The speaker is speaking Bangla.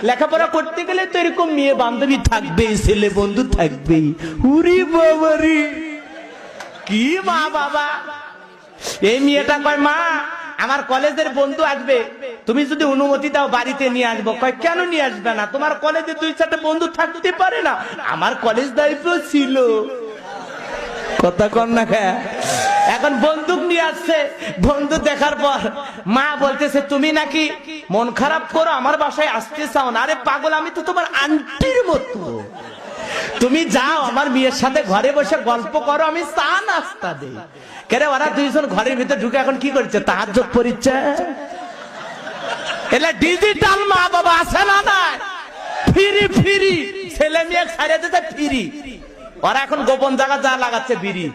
লেখাপড়া করতে গেলে তো এরকম মেয়ে বান্ধবী থাকবেই, ছেলে বন্ধু থাকবেই। উরি বাবারি, কি মা বাবা! এই মেয়েটা কয়, মা আমার কলেজের বন্ধু আসবে, তুমি যদি অনুমতি দাও বাড়িতে নিয়ে আসবো। কয়, কেন নিয়ে আসবে না? তোমার কলেজে 2-4টা বন্ধু থাকতে পারে না? আমার কলেজ দায়িত্ব ছিল। কথা কন না খা। এখন বন্দুক নিয়ে আসছে। বন্ধু দেখার পর মা বলতেছে, তুমি নাকি মন খারাপ করো, আমার বাসায় আসতে চাও না? আরে পাগল, আমি তো তোমার আন্টির মতো। তুমি যাও আমার মেয়ের সাথে ঘরে বসে গল্প করো, আমি চা নাস্তা দেই। কেন ওরা দুইজন ঘরের ভিতরে ঢুকে এখন কি করছে? তাহাজ্জুদ পড়ছে। এলা ডিজিটাল মা বাবা আছে না? না, ফ্রি ফ্রি ছেলে মেয়ে ছাড়িয়ে দিতে ফ্রি। ওরা এখন গোপন জায়গা যা লাগাচ্ছে বিড়ি।